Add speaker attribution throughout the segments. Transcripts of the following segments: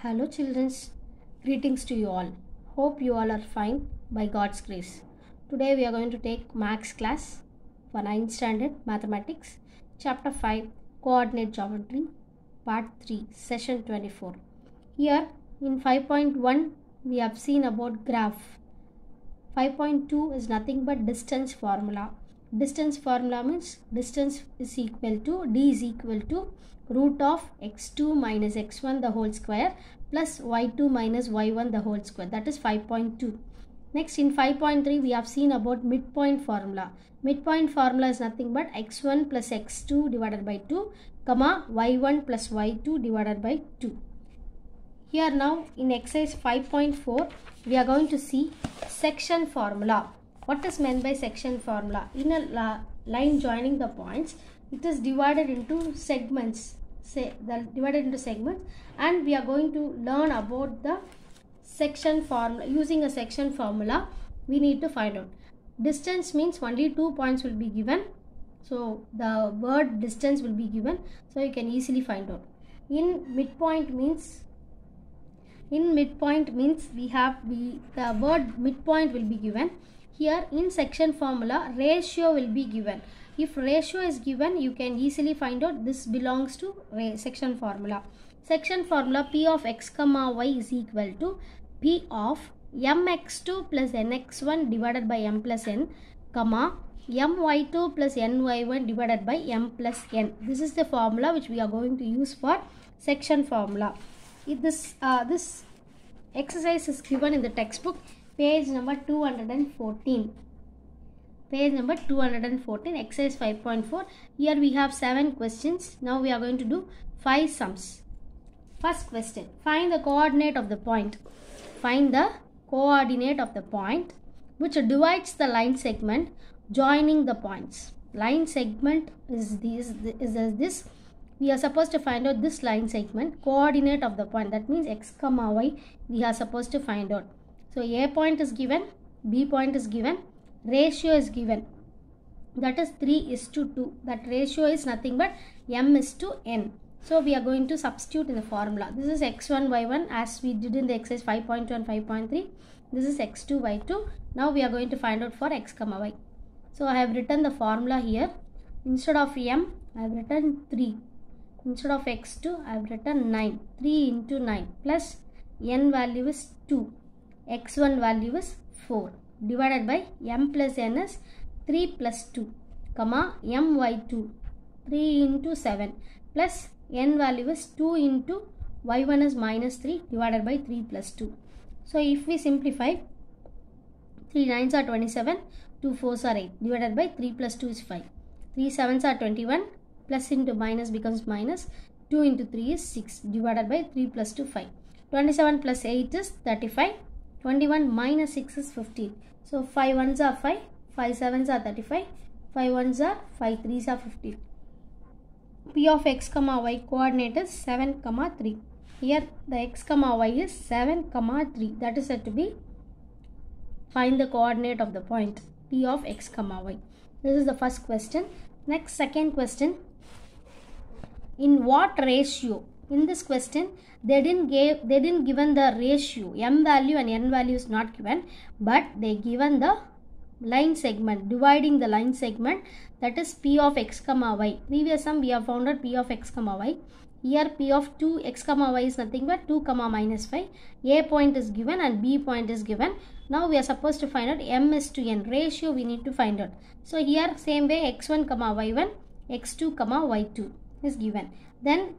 Speaker 1: Hello childrens, greetings to you all. Hope you all are fine by God's grace. Today we are going to take Maths class for 9th standard Mathematics, Chapter 5 Coordinate Geometry, Part 3, Session 24. Here in 5.1 we have seen about graph. 5.2 is nothing but distance formula. Distance formula means distance is equal to d is equal to root of x2 minus x1 the whole square plus y2 minus y1 the whole square. That is 5.2. Next in 5.3 we have seen about midpoint formula. Midpoint formula is nothing but x1 plus x2 divided by 2 comma y1 plus y2 divided by 2. Here now in exercise 5.4 we are going to see section formula. What is meant by section formula? In a line joining the points, it is divided into segments. And we are going to learn about the section formula. Using a section formula, we need to find out. Distance means only 2 points will be given. So the word distance will be given. So you can easily find out. In midpoint means the word midpoint will be given. Here in section formula, ratio will be given. If ratio is given, you can easily find out this belongs to section formula. Section formula P of x comma y is equal to P of mx2 plus nx1 divided by m plus n, comma my2 plus ny1 divided by m plus n. This is the formula which we are going to use for section formula. This exercise is given in the textbook, page number 214. Page number 214, exercise 5.4. Here we have 7 questions. Now we are going to do 5 sums. First question, find the coordinate of the point. Find the coordinate of the point which divides the line segment joining the points. Line segment is this. We are supposed to find out this line segment, coordinate of the point. That means x comma y we are supposed to find out. So A point is given, B point is given, ratio is given. That is 3:2. That ratio is nothing but m:n. So we are going to substitute in the formula. This is x1, y1 as we did in the exercise 5.2 and 5.3. This is x2, y2. Now we are going to find out for x comma y. So I have written the formula here. Instead of m, I have written 3. Instead of x2, I have written 9. 3 into 9 plus n value is 2. x1 value is 4 divided by m plus n is 3 plus 2, comma my2 3 into 7 plus n value is 2 into y1 is minus 3 divided by 3 plus 2. So if we simplify, 3 9s are 27, 2 4s are 8 divided by 3 plus 2 is 5. 3 7s are 21, plus into minus becomes minus, 2 into 3 is 6 divided by 3 plus 2 5. 27 plus 8 is 35. 21 minus 6 is 15. So 5 1s are 5, 5 7s are 35, 5 1s are 5 3s are 15. P of x comma y coordinate is 7 comma 3. Here the x comma y is 7 comma 3. That is said to be find the coordinate of the point P of x comma y. This is the first question. Next, second question. In what ratio? In this question, they didn't given the ratio. M value and n value is not given, but they given the line segment, dividing the line segment, that is P of x comma y. Previous sum we have found out P of x comma y. Here P of 2 x comma y is nothing but 2 comma minus 5. A point is given and B point is given. Now we are supposed to find out m:n. Ratio we need to find out. So here same way x1 comma y1, x2 comma y2 is given. Then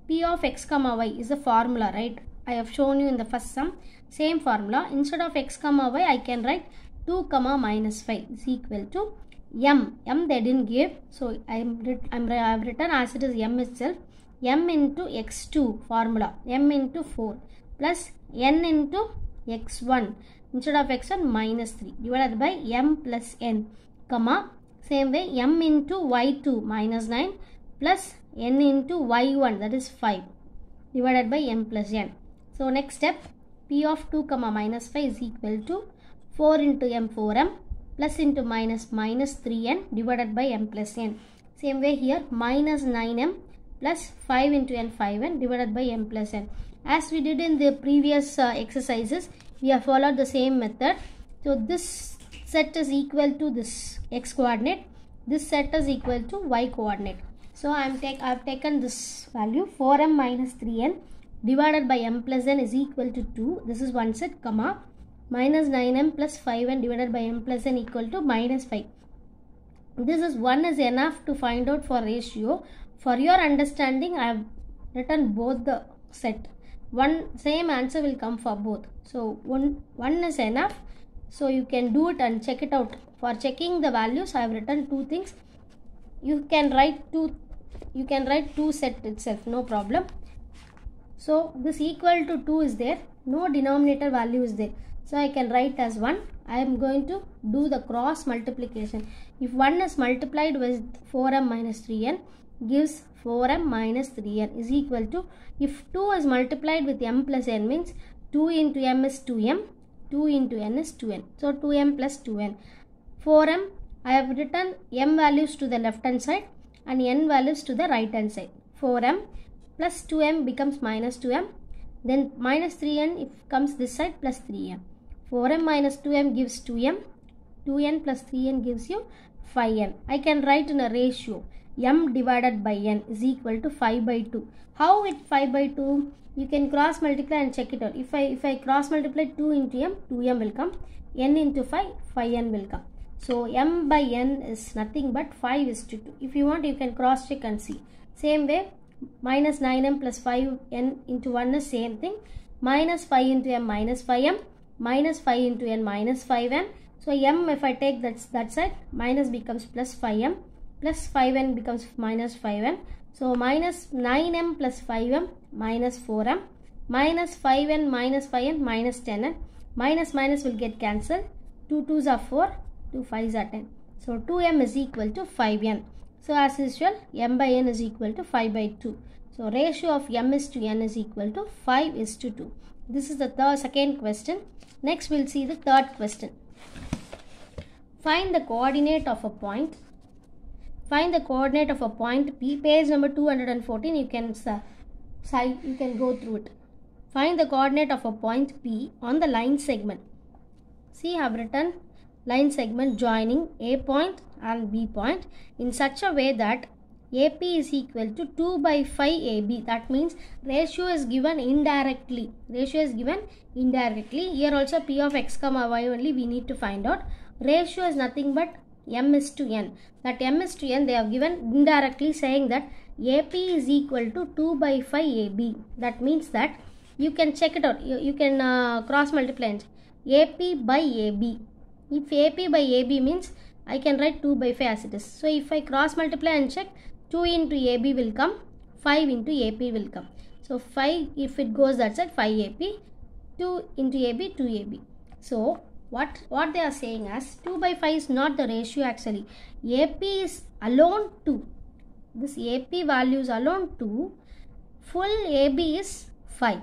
Speaker 1: P of x comma y is a formula, right? I have shown you in the first sum. Same formula. Instead of x comma y, I can write 2 comma minus 5 is equal to m. M they didn't give. So I have written as it is m itself. M into x2 formula. M into 4 plus n into x1. Instead of x1 minus 3 divided by m plus n, comma same way m into y2 minus 9 plus n into y1 that is 5 divided by m plus n. So next step, P of 2 comma minus 5 is equal to 4 into m 4m plus into minus 3n divided by m plus n. Same way here minus 9m plus 5 into n 5n divided by m plus n. As we did in the previous exercises, we have followed the same method. So this set is equal to this x coordinate, this set is equal to y coordinate. So I have taken this value 4m minus 3n divided by m plus n is equal to 2. This is one set, comma, minus 9m plus 5n divided by m plus n equal to minus 5. This is 1 is enough to find out for ratio. For your understanding, I have written both the set. One same answer will come for both. So 1 is enough. So you can do it and check it out. For checking the values, I have written two things. You can write two set itself, no problem. So this equal to 2 is there, no denominator value is there. So I can write as 1. I am going to do the cross multiplication. If 1 is multiplied with 4m minus 3n gives 4m minus 3n is equal to, if 2 is multiplied with m plus n means 2 into m is 2m, 2 into n is 2n. So 2m plus 2n. 4m, I have written m values to the left hand side and n values to the right hand side. 4m plus 2m becomes minus 2m. Then minus 3n if comes this side plus 3m. 4m minus 2m gives 2m. 2n plus 3n gives you 5n. I can write in a ratio. M divided by n is equal to 5 by 2. How it 5 by 2? You can cross multiply and check it out. If I cross multiply 2 into m, 2m will come. N into 5, 5n will come. So m by n is nothing but 5 is to 2. If you want, you can cross check and see. Same way, minus 9m plus 5n into 1 is same thing. Minus 5 into m minus 5m. Minus 5 into n minus 5n. So m, if I take that side, minus becomes plus 5m. Plus 5n becomes minus 5n. So minus 9m plus 5m minus 4m. Minus 5n minus 5n minus 10n. Minus minus will get cancelled. 2 2s are 4. 2 5s are 10. So 2m is equal to 5n. So as usual, m by n is equal to 5 by 2. So ratio of m is to n is equal to 5 is to 2. This is the second question. Next we'll see the third question. Find the coordinate of a point. Find the coordinate of a point P. Page number 214. You can go through it. Find the coordinate of a point P on the line segment. See, I have written line segment joining A point and B point in such a way that AP is equal to 2 by 5 AB. That means ratio is given indirectly. Ratio is given indirectly. Here also P of x comma y only we need to find out. Ratio is nothing but m is to n. That m is to n they have given indirectly, saying that AP is equal to 2 by 5 AB. That means that you can check it out. You can cross multiply AP by AB. If AP by AB means I can write 2 by 5 as it is. So if I cross multiply and check, 2 into AB will come, 5 into AP will come. So 5, if it goes that side, 5 AP, 2 into AB, 2 AB. So what they are saying as 2 by 5 is not the ratio actually. AP is alone 2. This AP value is alone 2. Full AB is 5.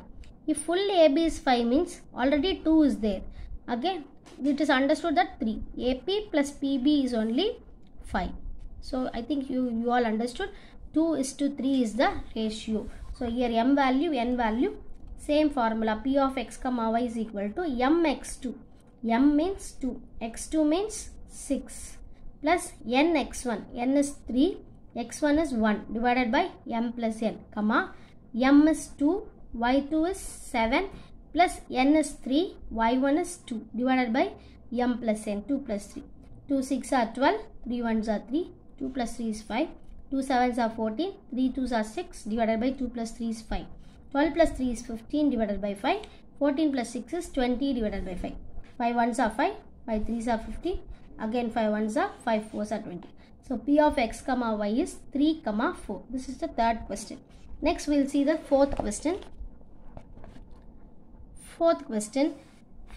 Speaker 1: If full AB is 5 means already 2 is there. Again, it is understood that 3. AP plus PB is only 5. So I think you all understood. 2 is to 3 is the ratio. So here m value, n value, same formula. P of x comma y is equal to mx2. M means 2. x2 means 6. Plus n x1. N is 3. x1 is 1 divided by m plus n. Comma. M is 2. y2 is 7. Plus n is 3. y1 is 2 divided by m plus n. 2 plus 3. 2 6 are 12. 3 1s are 3. 2 plus 3 is 5. 2 7s are 14. 3 2s are 6 divided by 2 plus 3 is 5. 12 plus 3 is 15 divided by 5. 14 plus 6 is 20 divided by 5. 5 1s are 5. 5 3s are 15. Again 5 1s are 5 4s are 20. So P of x comma y is 3 comma 4. This is the third question. Next we will see the fourth question. Fourth question.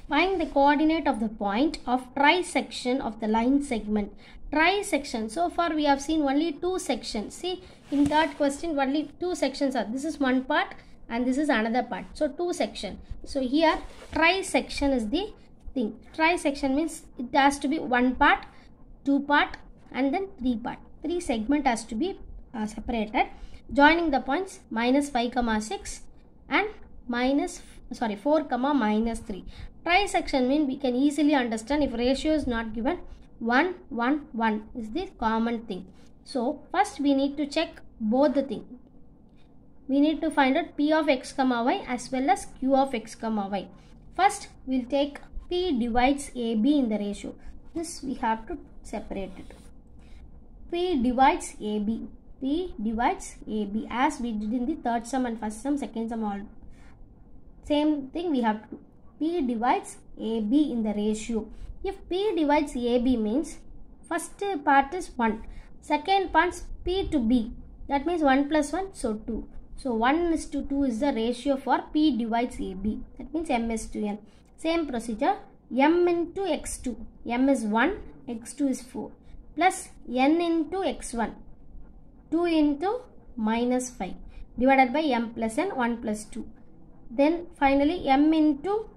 Speaker 1: Find the coordinate of the point of trisection of the line segment. Trisection. So far we have seen only two sections. See, in third question only two sections are. This is one part and this is another part. So two sections. So here trisection is the thing. Trisection means it has to be one part, two part and then three part. Three segment has to be separated. joining the points minus 5 comma 6 and 4 comma minus 3. Trisection means we can easily understand if ratio is not given, 1 1 1 is the common thing. So first we need to check both the thing. We need to find out P of x comma y as well as Q of x comma y. First we'll take P divides AB in the ratio. This we have to separate it. P divides AB. P divides AB as we did in the third sum and first sum, second sum, all same thing we have to do. P divides AB in the ratio. If P divides AB means first part is 1, second part is P to B, that means 1 plus 1, so 2. So 1:2 is the ratio for P divides AB, that means M is to N. Same procedure, M into x2, M is 1, x2 is 4, plus N into x1, 2 into minus 5 divided by M plus N, 1 plus 2. Then finally M into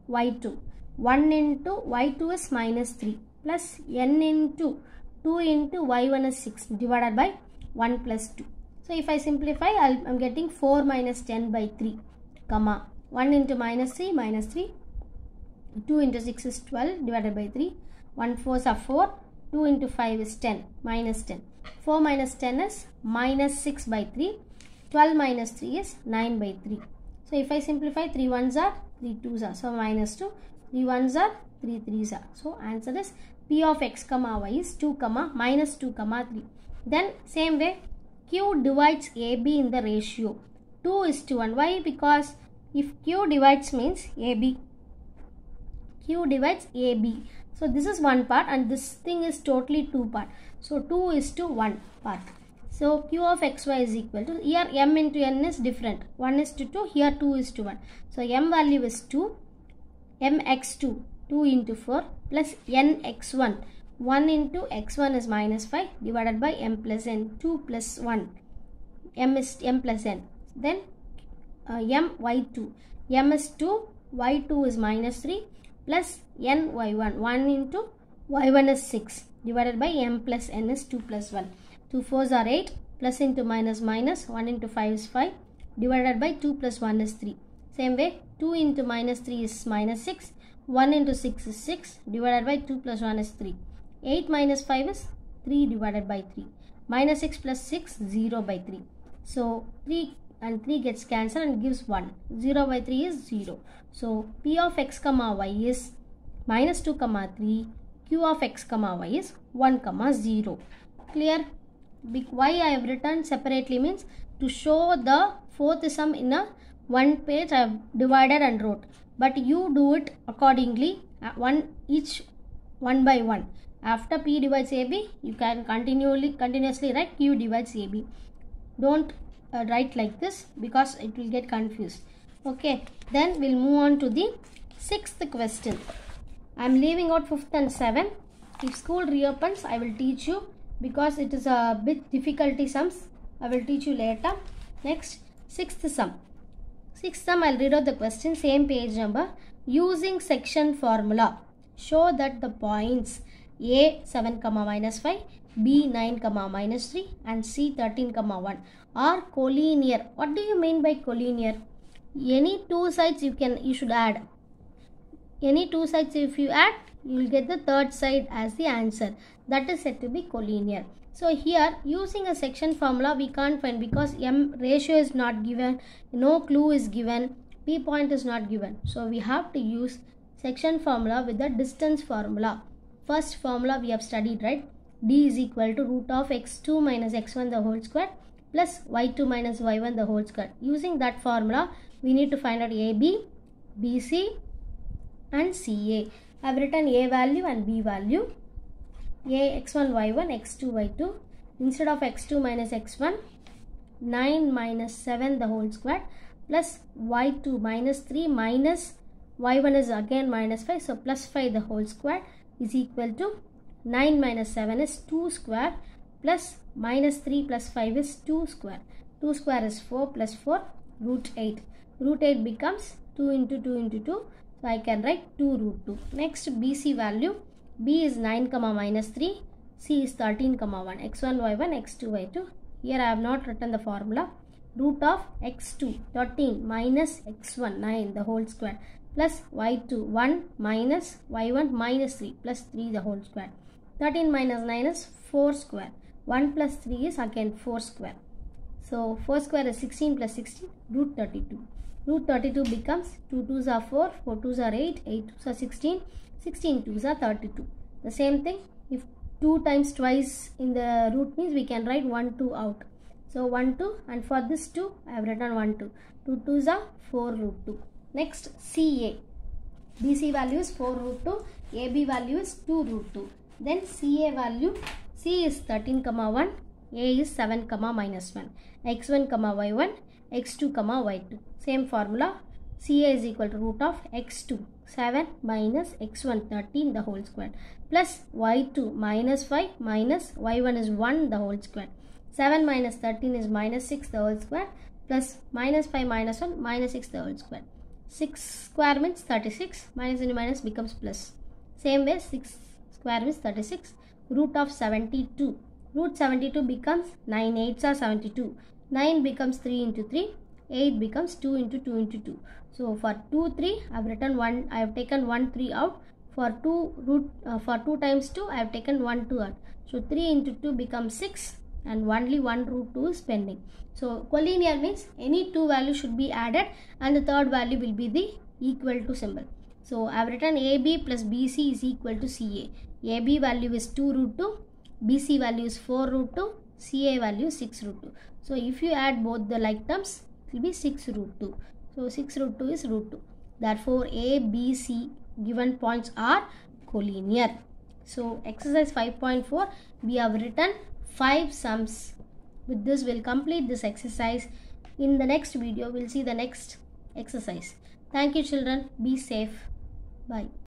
Speaker 1: y2, 1 into y2 is minus 3 plus N into 2 into y1 is 6 divided by 1 plus 2. So if I simplify, I'm getting 4 minus 10 by 3, comma 1 into minus 3, minus 3, 2 into 6 is 12 divided by 3, 1 4s are 4, 2 into 5 is 10, minus 10. 4 minus 10 is minus 6 by 3, 12 minus 3 is 9 by 3. So if I simplify, 3 1s are, 3 2s are, so minus 2, 3 1s are, 3 3s are. So answer is P of x comma y is 2 comma minus 2 comma 3. Then same way, Q divides AB in the ratio 2:1. Why? Because if Q divides means AB. Q divides AB. So this is one part and this thing is totally two part. So 2:1 part. So Q of xy is equal to, here M into N is different. 1:2, here 2:1. So M value is 2. Mx2, 2 into 4 plus Nx1. 1 into x1 is minus 5 divided by M plus N, 2 plus 1. M is M plus N. Then M y2. M is 2, y2 is minus 3 plus N y1. 1 into y1 is 6 divided by M plus N is 2 plus 1. 2 4s are 8, plus into minus minus, 1 into 5 is 5 divided by 2 plus 1 is 3. Same way, 2 into minus 3 is minus 6, 1 into 6 is 6 divided by 2 plus 1 is 3. 8 minus 5 is 3 divided by 3. Minus 6 plus 6, 0 by 3. So 3 and 3 gets cancelled and gives 1. 0 by 3 is 0. So P of x comma y is minus 2 comma 3. Q of x comma y is 1 comma 0. Clear? Why I have written separately means to show the fourth sum in a one page I have divided and wrote. But you do it accordingly, each one by one. After P divides AB, you can continuously write Q divides AB. Don't write like this because it will get confused. Okay, then we'll move on to the sixth question. I am leaving out fifth and seventh. If school reopens, I will teach you because it is a bit difficulty sums. I will teach you later. Next, sixth sum. Sixth sum, I'll read out the question, same page number. Using section formula, show that the points A 7, minus 5, B 9, minus 3 and C 13, 1 are collinear. What do you mean by collinear? Any two sides you should add. Any two sides if you add, you will get the third side as the answer. That is said to be collinear. So here, using a section formula, we can't find because M ratio is not given, no clue is given, P point is not given. So we have to use section formula with the distance formula. First formula we have studied, right? D is equal to root of x2 minus x1 the whole square plus y2 minus y1 the whole square. Using that formula, we need to find out AB, BC and CA. I have written A value and B value. A x1 y1 x2 y2. Instead of x2 minus x1, 9 minus 7 the whole square plus y2 minus 3 minus y1 is again minus 5, so plus 5 the whole square is equal to 9 minus 7 is 2 square plus minus 3 plus 5 is 2 square. 2 square is 4 plus 4 root 8. Root 8 becomes 2 into 2 into 2. So I can write 2 root 2. Next, BC value. B is 9, minus 3. C is 13, 1. X1, Y1, X2, Y2. Here I have not written the formula. Root of x2 13 minus x1 9 the whole square plus y2 1 minus y1 minus 3 plus 3 the whole square. 13 minus 9 is 4 square. 1 plus 3 is again 4 square. So 4 square is 16 plus 16 root 32. Root 32 becomes 2 2s are 4, 4 2s are 8, 8 2s are 16, 16 2s are 32. The same thing, if 2 times twice in the root means we can write 1 2 out. So 1 2, and for this 2 I have written 1 2. 2 2s are 4 root 2. Next CA. BC value is 4 root 2, AB value is 2 root 2. Then CA value, C is 13 comma 1, A is 7 comma minus 1, x1 comma y1, x2 comma y2. Same formula, CA is equal to root of x2 7 minus x1 13 the whole square plus y2 minus 5 minus y1 is 1 the whole square. 7 minus 13 is minus 6 the whole square plus minus 5 minus 1 minus 6 the whole square. 6 square means 36, minus into minus becomes plus. Same way 6 square means 36. Root of 72. Root 72 becomes 9 8s are 72. 9 becomes 3 into 3. 8 becomes 2 into 2 into 2. So for 2 3 I have written 1. I have taken 1 3 out. For 2 times 2 I have taken 1 2 out. So 3 into 2 becomes 6 and only 1 root 2 is pending. So collinear means any two values should be added and the third value will be the equal to symbol. So I have written AB plus BC is equal to CA. AB value is 2 root 2, BC value is 4 root 2, CA value is 6 root 2. So if you add both the like terms, it will be 6 root 2. So 6 root 2 is root 2. Therefore A, B, C given points are collinear. So exercise 5.4 we have written 5 sums. With this we'll complete this exercise. In the next video we'll see the next exercise. Thank you children. Be safe. Bye.